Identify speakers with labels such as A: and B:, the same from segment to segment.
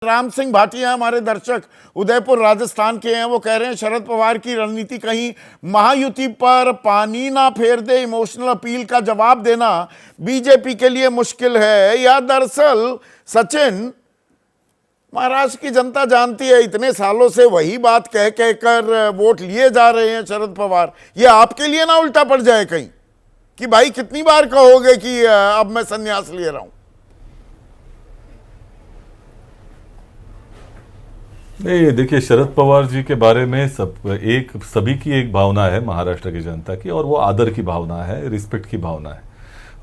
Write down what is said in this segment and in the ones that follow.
A: राम सिंह भाटिया हमारे दर्शक उदयपुर राजस्थान के हैं। वो कह रहे हैं शरद पवार की रणनीति कहीं महायुति पर पानी ना फेर दे, इमोशनल अपील का जवाब देना बीजेपी के लिए मुश्किल है, या दरअसल सचिन महाराष्ट्र की जनता जानती है, इतने सालों से वही बात कह कहकर वोट लिए जा रहे हैं शरद पवार। ये आपके लिए ना उल्टा पड़ जाए कहीं कि भाई कितनी बार कहोगे कि अब मैं संन्यास ले रहा हूं।
B: नहीं, देखिए, शरद पवार जी के बारे में सभी की एक भावना है महाराष्ट्र की जनता की, और वो आदर की भावना है, रिस्पेक्ट की भावना है।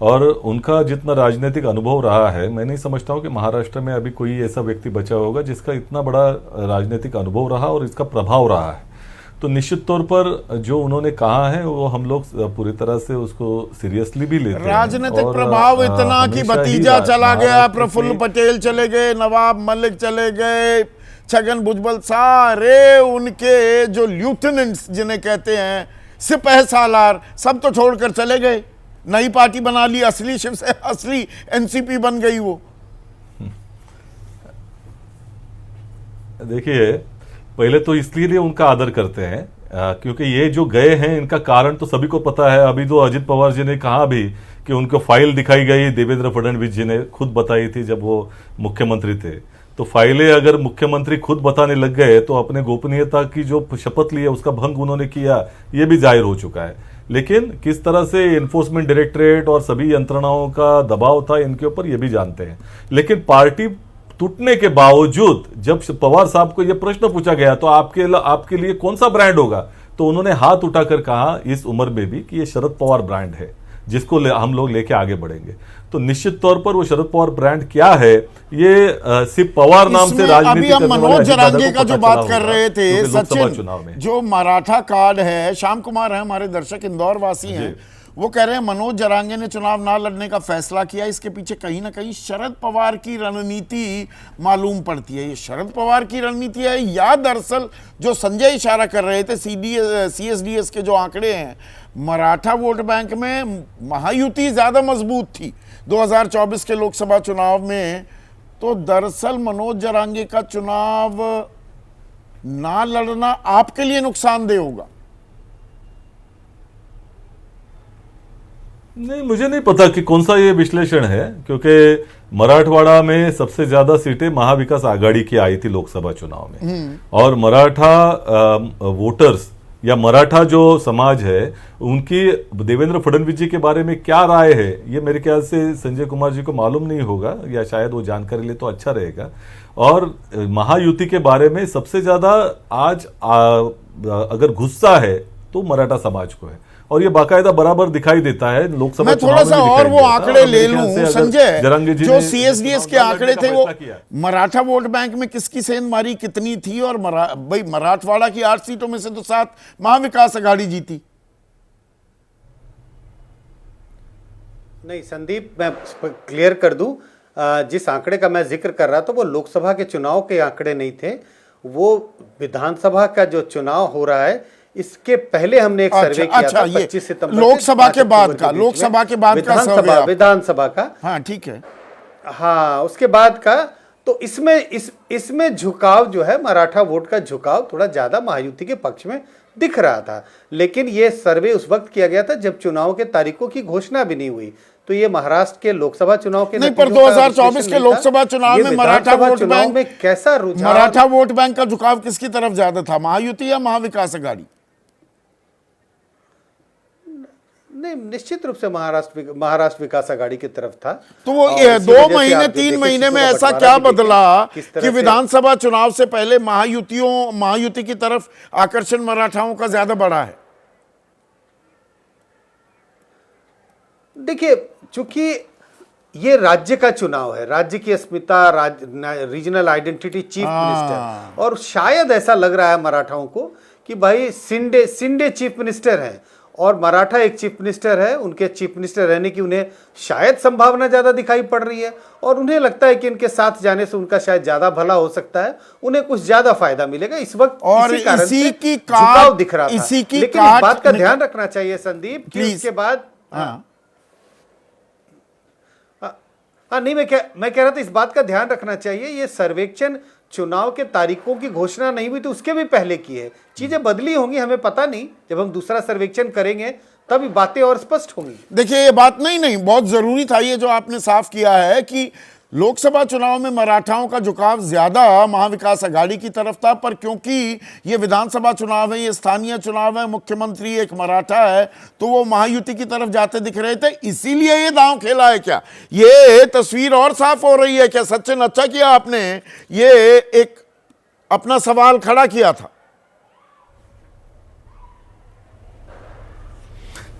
B: और उनका जितना राजनीतिक अनुभव रहा है, मैं नहीं समझता हूँ कि महाराष्ट्र में अभी कोई ऐसा व्यक्ति बचा होगा जिसका इतना बड़ा राजनीतिक अनुभव रहा और इसका प्रभाव रहा है। तो निश्चित तौर पर जो उन्होंने कहा है वो हम लोग पूरी तरह से उसको सीरियसली भी लेते हैं।
A: राजनीतिक प्रभाव इतना कि भतीजा चला गया, प्रफुल्ल पटेल चले गए, नवाब मलिक चले गए, छगन भुजबल, सारे उनके जो ल्यूटेनेंट्स जिन्हें कहते हैं सिपह सालार, सब तो छोड़कर चले गए, नई पार्टी बना ली, असली शिवसेना, असली एनसीपी बन गई वो।
B: देखिए, पहले तो इसलिए उनका आदर करते हैं क्योंकि ये जो गए हैं इनका कारण तो सभी को पता है। अभी तो अजित पवार जी ने कहा भी कि उनको फाइल दिखाई गई, देवेंद्र फडणवीस जी ने खुद बताई थी जब वो मुख्यमंत्री थे। तो फाइलें अगर मुख्यमंत्री खुद बताने लग गए तो अपने गोपनीयता की जो शपथ ली है उसका भंग उन्होंने किया, ये भी जाहिर हो चुका है। लेकिन किस तरह से एनफोर्समेंट डायरेक्टरेट और सभी यंत्रणाओं का दबाव था इनके ऊपर, ये भी जानते हैं। लेकिन पार्टी टूटने के बावजूद जब पवार साहब को यह प्रश्न पूछा गया तो आपके लिए कौन सा ब्रांड होगा, तो उन्होंने हाथ उठाकर कहा इस उम्र में भी कि ये शरद पवार ब्रांड है जिसको हम लोग लेके आगे बढ़ेंगे। तो निश्चित तौर पर वो शरद पवार ब्रांड क्या है, ये सिर्फ पवार नाम से राजनीति
A: अभी हम मनोज जरांगे का जो बात कर रहे थे सचिन, जो मराठा कार्ड है, श्याम कुमार है हमारे दर्शक, इंदौर वासी हैं, वो कह रहे हैं मनोज जरांगे ने चुनाव ना लड़ने का फैसला किया, इसके पीछे कहीं ना कहीं शरद पवार की रणनीति मालूम पड़ती है। ये शरद पवार की रणनीति है या दरअसल जो संजय इशारा कर रहे थे, CSDS के जो आंकड़े हैं, मराठा वोट बैंक में महायुति ज्यादा मजबूत थी 2024 के लोकसभा चुनाव में, तो दरअसल मनोज जरांगे का चुनाव ना लड़ना आपके लिए नुकसानदेह होगा।
B: नहीं, मुझे नहीं पता कि कौन सा ये विश्लेषण है, क्योंकि मराठवाड़ा में सबसे ज्यादा सीटें महाविकास आघाड़ी की आई थी लोकसभा चुनाव में, और मराठा वोटर्स या मराठा जो समाज है उनकी देवेंद्र फडणवीस जी के बारे में क्या राय है, ये मेरे ख्याल से संजय कुमार जी को मालूम नहीं होगा, या शायद वो जानकारी ले तो अच्छा रहेगा। और महायुति के बारे में सबसे ज्यादा आज अगर गुस्सा है तो मराठा समाज को है, और ये बाकायदा बराबर दिखाई देता है लोकसभा।
A: मैं थोड़ा सा और वो आंकड़े ले लूं संजय, जो CSDS के आंकड़े थे, वो मराठा वोट बैंक में किसकी सेंधमारी कितनी थी, और भाई मराठवाड़ा की 8 सीटों में से तो 7 महाविकास आघाड़ी जीती।
C: नहीं संदीप, मैं क्लियर कर दूं, जिस आंकड़े का मैं जिक्र कर रहा था वो लोकसभा के चुनाव के आंकड़े नहीं थे, वो विधानसभा का जो चुनाव हो रहा है इसके पहले हमने एक सर्वे किया था 25 सितंबर,
A: लोकसभा के बाद का, लोकसभा के बाद का
C: विधानसभा का,
A: हाँ ठीक है,
C: हाँ उसके बाद का। तो इसमें झुकाव जो है, मराठा वोट का झुकाव थोड़ा ज्यादा महायुति के पक्ष में दिख रहा था। लेकिन ये सर्वे उस वक्त किया गया था जब चुनाव के तारीखों की घोषणा भी नहीं हुई। तो ये महाराष्ट्र के लोकसभा चुनाव के
A: नहीं, पर 2024 के लोकसभा चुनाव में मराठा वोट बैंक में
C: कैसा रुझान,
A: मराठा वोट बैंक का झुकाव किसकी तरफ ज्यादा था, महायुति या महाविकास आघाड़ी?
C: नहीं, निश्चित रूप से महाराष्ट्र विकास आघाड़ी की तरफ था।
A: तो वो 2 महीने 3 महीने में ऐसा क्या बदला कि विधानसभा चुनाव से पहले महायुति की तरफ आकर्षण मराठाओं का ज्यादा बढ़ा है?
C: देखिए, चूंकि ये राज्य का चुनाव है, राज्य की अस्मिता, रीजनल आइडेंटिटी, चीफ मिनिस्टर, और शायद ऐसा लग रहा है मराठाओं को कि भाई सिंडे चीफ मिनिस्टर हैं, और मराठा एक चीफ मिनिस्टर है, उनके चीफ मिनिस्टर रहने की उन्हें शायद संभावना ज्यादा दिखाई पड़ रही है, और उन्हें लगता है कि इनके साथ जाने से उनका शायद ज्यादा भला हो सकता है, उन्हें कुछ ज्यादा फायदा मिलेगा इस वक्त।
A: और
C: इसी की झुकाव दिख रहा था। लेकिन इस बात का ध्यान रखना चाहिए संदीप कि उसके बाद हाँ नहीं, मैं कह रहा था इस बात का ध्यान रखना चाहिए, ये सर्वेक्षण चुनाव के तारीखों की घोषणा नहीं हुई तो उसके भी पहले की है। चीजें बदली होंगी, हमें पता नहीं, जब हम दूसरा सर्वेक्षण करेंगे तब ये बातें और स्पष्ट होंगी।
A: देखिए ये बात नहीं बहुत जरूरी था ये जो आपने साफ किया है कि लोकसभा चुनाव में मराठाओं का झुकाव ज्यादा महाविकास आघाड़ी की तरफ था, पर क्योंकि ये विधानसभा चुनाव है, ये स्थानीय चुनाव है, मुख्यमंत्री एक मराठा है, तो वो महायुति की तरफ जाते दिख रहे थे, इसीलिए ये दांव खेला है क्या? ये तस्वीर और साफ हो रही है क्या? सचिन, अच्छा किया आपने ये एक अपना सवाल खड़ा किया था।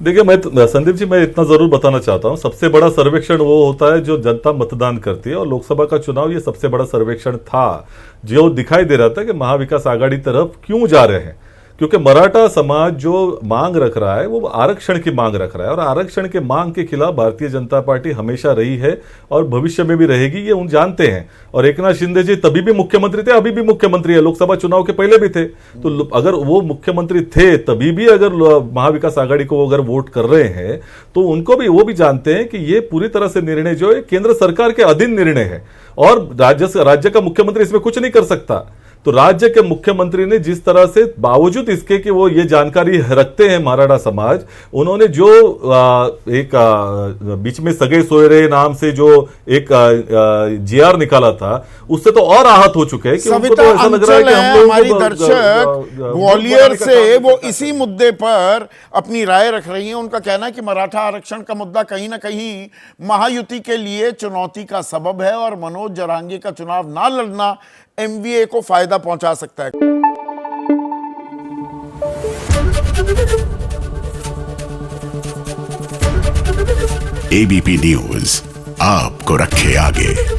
B: देखिए संदीप जी, मैं इतना जरूर बताना चाहता हूं, सबसे बड़ा सर्वेक्षण वो होता है जो जनता मतदान करती है, और लोकसभा का चुनाव ये सबसे बड़ा सर्वेक्षण था जो दिखाई दे रहा था कि महाविकास आघाड़ी तरफ क्यों जा रहे हैं, क्योंकि मराठा समाज जो मांग रख रहा है वो आरक्षण की मांग रख रहा है, और आरक्षण के मांग के खिलाफ भारतीय जनता पार्टी हमेशा रही है और भविष्य में भी रहेगी, ये उन जानते हैं। और एकनाथ शिंदे जी तभी भी मुख्यमंत्री थे, अभी भी मुख्यमंत्री है, लोकसभा चुनाव के पहले भी थे, तो अगर वो मुख्यमंत्री थे तभी भी अगर महाविकास आघाड़ी को अगर वोट कर रहे हैं तो उनको भी, वो भी जानते हैं कि ये पूरी तरह से निर्णय जो है केंद्र सरकार के अधीन निर्णय है, और राज्य का मुख्यमंत्री इसमें कुछ नहीं कर सकता। तो राज्य के मुख्यमंत्री ने जिस तरह से, बावजूद इसके कि वो ये जानकारी रखते हैं मराठा समाज, उन्होंने जो एक बीच में सगे सोयरे नाम से जो एक जीआर निकाला था, उससे तो और आहत हो चुके हैं कि उनको तो ऐसा लग रहा है कि हम लोग
A: हमारी दर्शक ग्वालियर से वो इसी मुद्दे पर अपनी राय रख रही हैं। उनका कहना है कि मराठा आरक्षण का मुद्दा कहीं ना कहीं महायुति के लिए चुनौती का सबब है, और मनोज जरांगे का चुनाव ना लड़ना एमवीए को फायदा पहुंचा सकता है।
D: एबीपी न्यूज आपको रखे आगे।